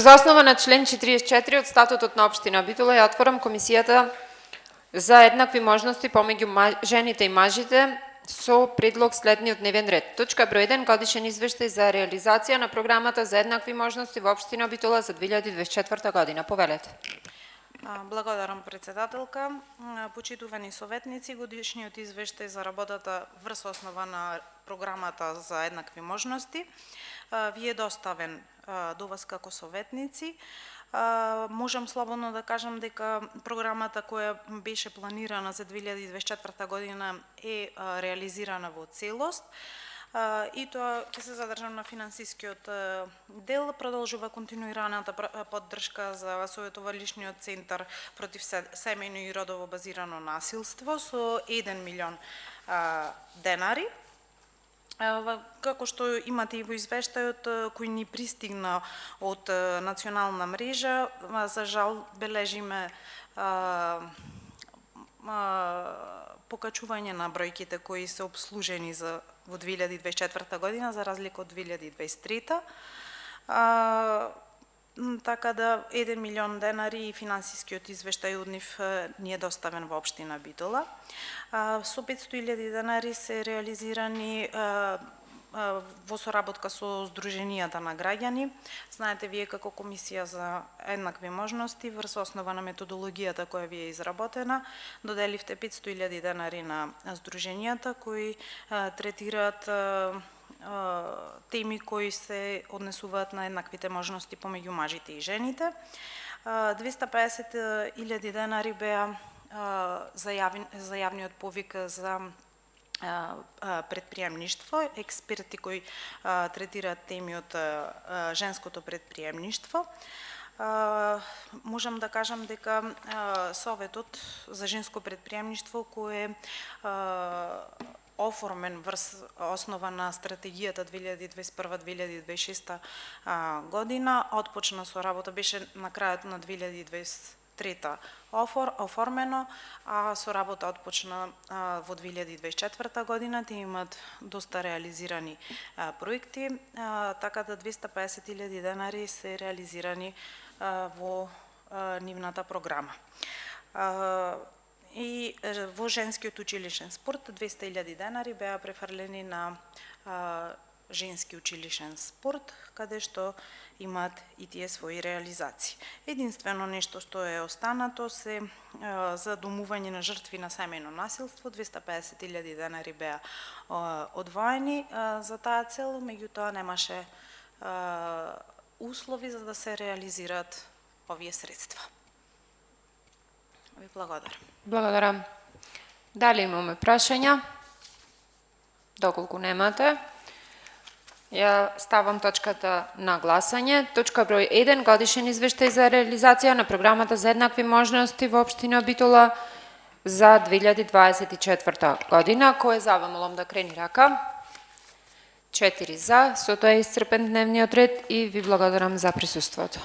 За основа на член 44 од статутот на општина Битола ја отворам комисијата за еднакви можности помеѓу жените и мажите со предлог следниот дневен ред. Точка број 1, годишен извештај за реализација на програмата за еднакви можности во општина Битола за 2024 година. Повелете. Благодарам, председателка. Почитувани советници, годишниот извештај за работата врз основа на програмата за еднакви можности ви е доставен до вас како советници. Можам слободно да кажам дека програмата која беше планирана за 2024 година е реализирана во целост. И тоа ќе се задржам на финансискиот дел. Продолжува континуираната поддршка за советовалишниот центар против семејно и родово базирано насилство со 1 милион денари. Како што имате и во извештајот кој ни пристигна од национална мрежа, за жал бележиме покачување на бројките кои се обслужени во 2024 година за разлика од 2023. Така да 1 милион денари и финансискиот извештај од нив ни е доставен во општина Битола. Со 500.000 денари се реализирани во соработка со Сдруженијата на граѓани. Знаете, вие како Комисија за еднакви можности, врз основа на методологијата која ви е изработена, доделивте 500.000 денари на Сдруженијата кои третираат теми кои се однесуваат на еднаквите можности помеѓу мажите и жените. 250.000 денари беа за јавниот повик за предприемништво, експерти кои третираат теми од женското предприемништво. Можам да кажам дека Советот за женско предприемништво кој е оформен врз основа на стратегијата 2021-2026 година, отпочна со работа, беше на крајот на 2023 оформено, а со работа отпочна во 2024 година. Те имаат доста реализирани проекти, така да 250.000 денари се реализирани во нивната програма. И во женскиот училишен спорт 200.000 денари беа префрлени на женски училишен спорт, каде што имаат и тие своји реализации. Единствено нешто што е останато се за домување на жртви на семејно насилство, 250.000 денари беа одвоени за таа цел, меѓутоа немаше услови за да се реализираат овие средства. Ви благодарам. Благодарам. Дали имаме прашања? Доколку немате, ја ставам точката на гласање. Точка број 1, годишен извештај за реализација на програмата за еднакви можности во општина Битола за 2024 година. Кој е за, ве молам да крени рака. 4 за, со тоа е исцрпен дневниот ред и ви благодарам за присуството.